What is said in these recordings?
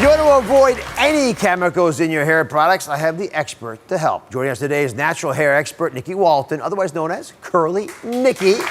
You want to avoid any chemicals in your hair products? I have the expert to help. Joining us today is natural hair expert Nikki Walton, otherwise known as Curly Nikki. So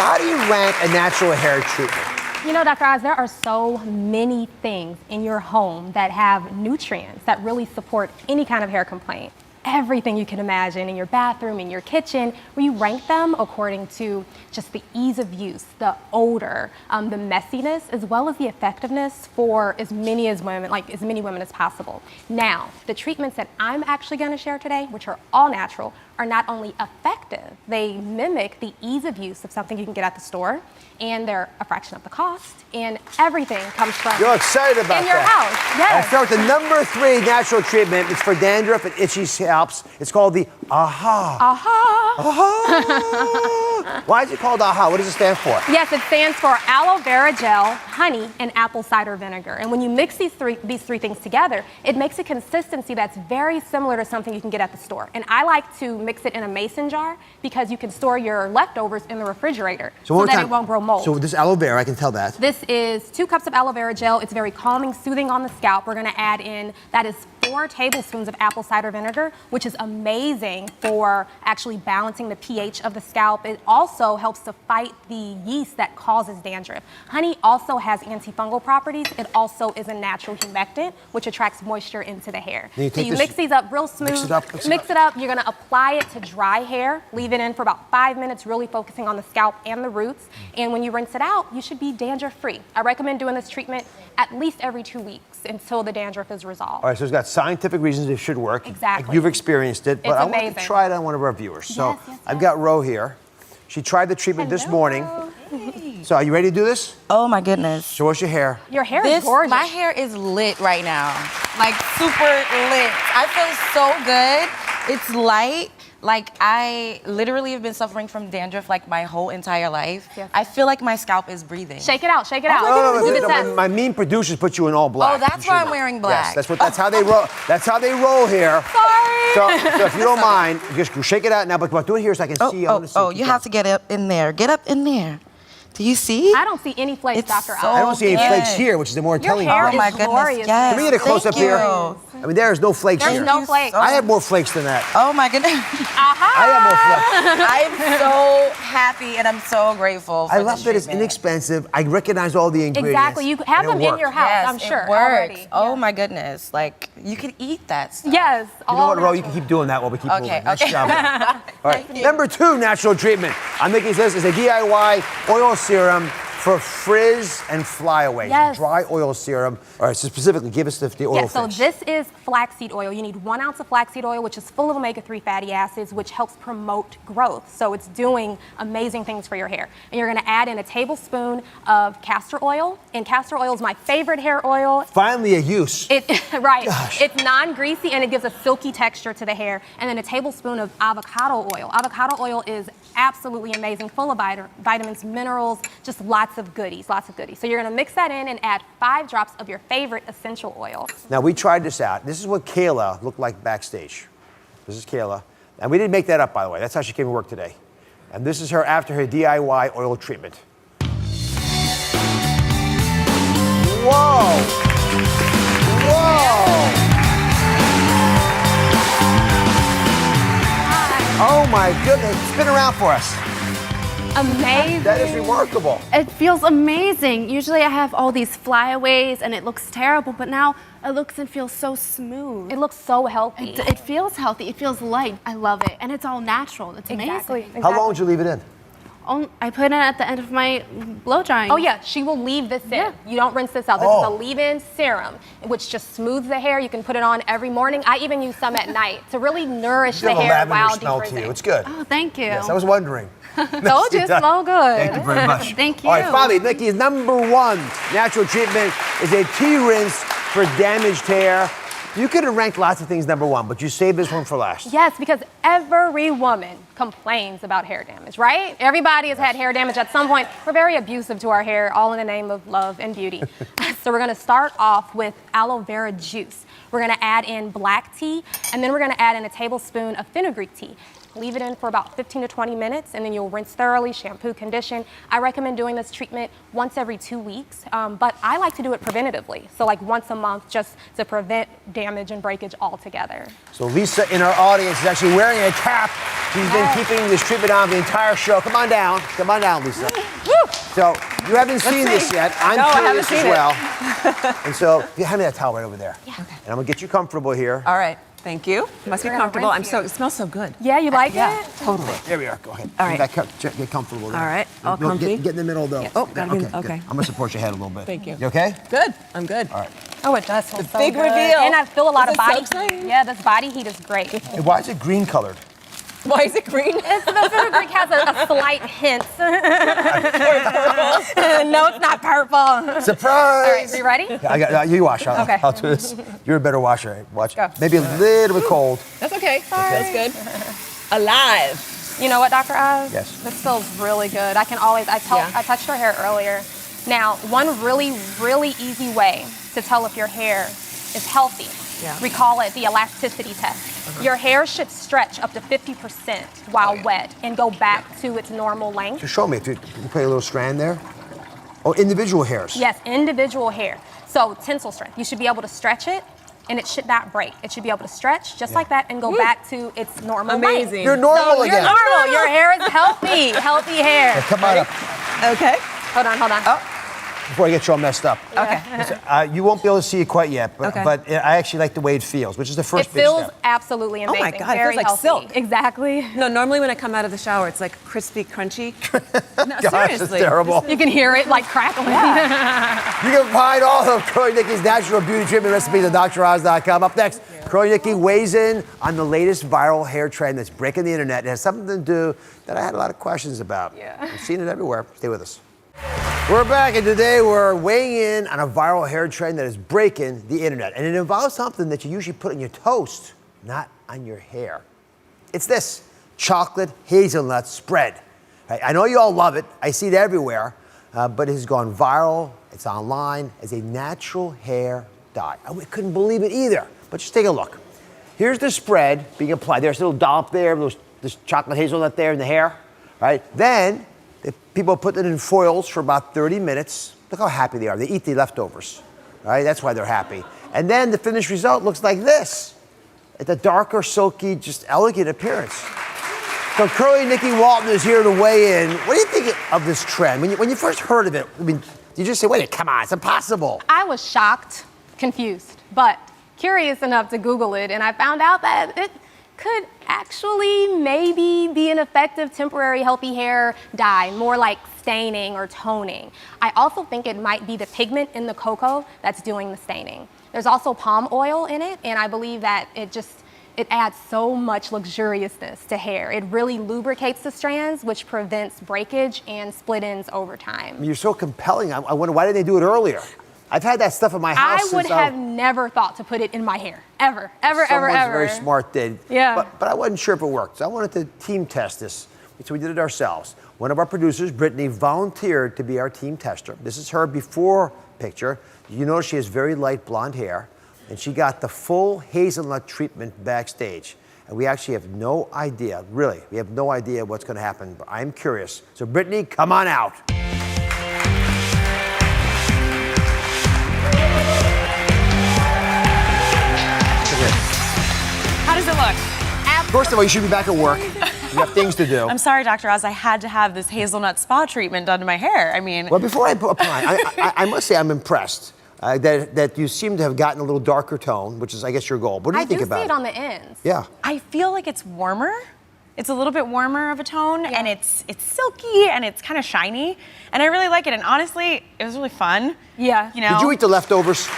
how do you rank a natural hair treatment? You know, Dr. Oz, there are so many things in your home that have nutrients that really support any kind of hair complaint. Everything you can imagine in your bathroom, in your kitchen, where you rank them according to just the ease of use, the odor, the messiness, as well as the effectiveness for as many women as possible. Now, the treatments that I'm actually going to share today, which are all natural, are not only effective, they mimic the ease of use of something you can get at the store, and they're a fraction of the cost, and everything comes from You're excited about in your house. Yes. I'll start with the number 3 natural treatment. It's for dandruff and itchy scalps. It's called the AHA. AHA. AHA. Why is it called AHA? What does it stand for? Yes, it stands for aloe vera gel, honey, and apple cider vinegar. And when you mix these three things together, it makes a consistency that's very similar to something you can get at the store. And I like to mix it in a mason jar because you can store your leftovers in the refrigerator so that it won't grow mold. So this aloe vera, I can tell that. This is 2 cups of aloe vera gel. It's very calming, soothing on the scalp. We're going to add in, that is 4 tablespoons of apple cider vinegar, which is amazing for actually balancing the pH of the scalp. It also helps to fight the yeast that causes dandruff. Honey also has antifungal properties. It also is a natural humectant, which attracts moisture into the hair. So you mix these up real smooth. Mix it up. You're going to apply it to dry hair. Leave it in for about 5 minutes, really focusing on the scalp and the roots. And when you rinse it out, you should be dandruff-free. I recommend doing this treatment at least every 2 weeks until the dandruff is resolved. All right, so it's got scientific reasons it should work. Exactly. You've experienced it, but It's I amazing. want to try it on one of our viewers. So Yes. I've got Ro here. She tried the treatment this morning. Hey. So are you ready to do this? Oh my goodness. Show us your hair. Your hair is gorgeous. My hair is lit right now. Like super lit. I feel so good. It's light. Like I literally have been suffering from dandruff like my whole entire life. Yes. I feel like my scalp is breathing. Shake it out, shake it out. My mean producers put you in all black. Oh, that's why I'm wearing black. Yes, that's how they roll. That's how they roll here. Sorry. So if you don't mind, just shake it out now. But do it here so I can see. You have to get up in there. Get up in there. Do you see? I don't see any flakes, It's Dr. so Oz. I don't see any flakes here, which is the more telling hair part. Oh my is goodness. glorious. Yes. Can we get a close up Thank here? you. I mean, there's no flakes There's here. no flakes. I have more flakes than that. Oh my goodness. Aha. I have more flakes. I'm so happy and I'm so grateful for I love this that it's treatment. inexpensive. I recognize all the ingredients. Exactly. You have and them it in your works. house, Yes, I'm sure. it works. Already. Oh Yeah. my goodness. Like you can eat that stuff. Yes. You know what, Ro? You can keep doing that while we keep moving. Nice job. All right. Number 2 natural treatment. I'm making this is a DIY oil serum for frizz and flyaways. Yes. Dry oil serum. All right, so specifically, give us the oil Yeah, so fix. this is flaxseed oil. You need 1 ounce of flaxseed oil, which is full of omega-3 fatty acids, which helps promote growth. So it's doing amazing things for your hair. And you're going to add in a tablespoon of castor oil. And castor oil is my favorite hair oil. Finally, a use. Right. Gosh. It's non-greasy and it gives a silky texture to the hair. And then a tablespoon of avocado oil. Avocado oil is absolutely amazing, full of vitamins, minerals, just lots of goodies, lots of goodies. So you're going to mix that in and add 5 drops of your favorite essential oil. Now, we tried this out. This is what Kayla looked like backstage. This is Kayla. And we didn't make that up, by the way. That's how she came to work today. And this is her after her DIY oil treatment. Whoa! Whoa! Oh my goodness, spin around for us. Amazing. That is remarkable. It feels amazing. Usually I have all these flyaways and it looks terrible, but now it looks and feels so smooth. It looks so healthy. It feels healthy. It feels light. I love it. And it's all natural. It's Exactly. amazing. How long would you leave it in? I put it at the end of my blow drying. Oh yeah, she will leave this in. Yeah. You don't rinse this out. This is a leave-in serum, which just smooths the hair. You can put it on every morning. I even use some at night to really nourish the You have a hair lavender while smell to defrizzing. you. It's good. Oh, thank you. Yes, I was wondering. Told you, smell good. Thank you very much. Thank you. All right, finally, Nikki's number 1 natural treatment is a tea rinse for damaged hair. You could have ranked lots of things number 1, but you saved this one for last. Yes, because every woman complains about hair damage, right? Everybody has had hair damage at some point. We're very abusive to our hair, all in the name of love and beauty. So we're gonna start off with aloe vera juice. We're gonna add in black tea, and then we're gonna add in a tablespoon of fenugreek tea. Leave it in for about 15 to 20 minutes, and then you'll rinse thoroughly, shampoo, condition. I recommend doing this treatment once every 2 weeks, but I like to do it preventatively. So like once a month, just to prevent damage and breakage altogether. So Lisa in our audience is actually wearing a cap. She's been keeping this treatment on the entire show. Come on down, Lisa. So you haven't seen this yet. I'm curious as well. And so hand me that towel right over there. Yeah. And I'm gonna get you comfortable here. All right. Thank you. Must be comfortable. It smells so good. Yeah, you like Yeah, it? totally. There we are. Go ahead. All right. Get comfortable there. All right. All No, comfy. Get in the middle though. Yes. Oh, gotta be- good. okay. I'm gonna support your head a little bit. Thank you. You okay? Good. I'm good. All right. Oh, it does feel so big good. reveal. And I feel a lot of This is so body exciting. heat. Yeah, this body heat is great. Hey, why is it green colored? Why is it green? The fabric has a slight hint. No, it's not purple. Surprise! All right, are you ready? Yeah, I got you wash. Okay. I'll do this. You're a better washer. Watch. Go. Maybe a little bit cold. That's okay. That's good. Alive. You know what, Dr. Oz? Yes. This feels really good. I touched her hair earlier. Now, one really, really easy way to tell if your hair is healthy, we call it the elasticity test. Your hair should stretch up to 50% while wet and go back to its normal length. Just show me. If you put a little strand there. Oh, individual hairs. Yes, individual hair. So tensile strength. You should be able to stretch it, and it should not break. It should be able to stretch just like that and go back to its normal length. Amazing. You're normal You're again. normal. Your hair is healthy. Healthy hair. Hey, come on up. Okay. Hold on. Oh. Before I get you all messed up. Okay. You won't be able to see it quite yet, but, Okay. but I actually like the way it feels, which is the first It big feels step. absolutely amazing. my God, it Very feels like healthy. silk. Exactly. No, normally when I come out of the shower, it's like crispy, crunchy. No, Gosh, seriously. it's terrible. You can hear it like crackling. You can find all of Curly Nikki's natural beauty treatment recipes at DrOz.com. Up next, Curly Nikki weighs in on the latest viral hair trend that's breaking the internet. It has something to do that I had a lot of questions about. Yeah. I've seen it everywhere. Stay with us. We're back, and today we're weighing in on a viral hair trend that is breaking the internet. And it involves something that you usually put on your toast, not on your hair. It's this chocolate hazelnut spread. I know you all love it. I see it everywhere. But it has gone viral. It's online as a natural hair dye. I couldn't believe it either. But just take a look. Here's the spread being applied. There's a little dollop there, this chocolate hazelnut there in the hair, right? Then people put it in foils for about 30 minutes. Look how happy they are. They eat the leftovers, right? That's why they're happy. And then the finished result looks like this. It's a darker, silky, just elegant appearance. So Curly Nikki Walton is here to weigh in. What do you think of this trend? When you first heard of it, I mean, did you just say, wait, come on, it's impossible? I was shocked, confused, but curious enough to Google it, and I found out that it could actually maybe be an effective temporary healthy hair dye, more like staining or toning. I also think it might be the pigment in the cocoa that's doing the staining. There's also palm oil in it, and I believe that it adds so much luxuriousness to hair. It really lubricates the strands, which prevents breakage and split ends over time. You're so compelling. I wonder, why didn't they do it earlier? I've had that stuff in my house I would since have never thought to put it in my hair, ever. Someone's very smart did. Yeah. But I wasn't sure if it worked. So I wanted to team test this. So we did it ourselves. One of our producers, Brittany, volunteered to be our team tester. This is her before picture. You notice she has very light blonde hair, and she got the full hazelnut treatment backstage. And we actually have no idea, really, we have no idea what's going to happen. But I'm curious. So Brittany, come on out. How does it look? First of all, you should be back at work. You have things to do. I'm sorry, Dr. Oz. I had to have this hazelnut spa treatment done to my hair. I mean, Well, before I apply, I must say I'm impressed that you seem to have gotten a little darker tone, which is, I guess, your goal. What do you think about it? I do see it on the ends. Yeah. I feel like it's warmer. It's a little bit warmer of a tone, and it's silky and it's kind of shiny, and I really like it. And honestly, it was really fun. Yeah. You know. Did you eat the leftovers?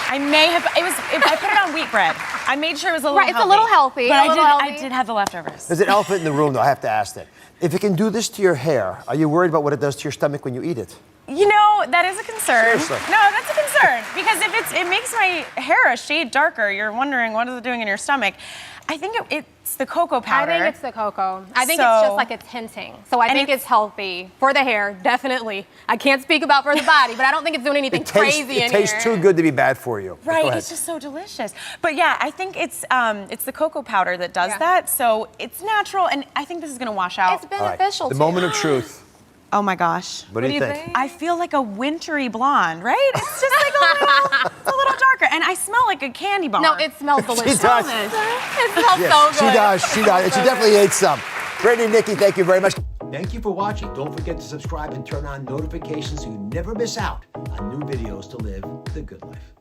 I may have. I put it on wheat bread. I made sure it was a little Right, it's a little healthy, But a little I healthy. did have the leftovers. There's an elephant in the room, though. I have to ask that. If it can do this to your hair, are you worried about what it does to your stomach when you eat it? You know, that is a concern. Seriously. No, that's a concern because if it makes my hair a shade darker, you're wondering what is it doing in your stomach. I think it's the cocoa powder. I think it's the cocoa. I think So- it's just like a tinting. So I think it's healthy for the hair, definitely. I can't speak about for the body, but I don't think it's doing anything crazy in here. It tastes too good to be bad for you. But go Right, ahead. it's just so delicious. But yeah, I think it's the cocoa powder that does Yeah. that. So it's natural, and I think this is gonna wash out. It's All right, beneficial the too. moment of truth. Oh my gosh. What do you think? I feel like a wintry blonde, right? It's just like a little darker, and I smell like a candy bar. No, it smells delicious. does. It smells Yes, so good. she does. She does. And she definitely ate some. Brittany, Nikki, thank you very much. Thank you for watching. Don't forget to subscribe and turn on notifications so you never miss out on new videos to live the good life.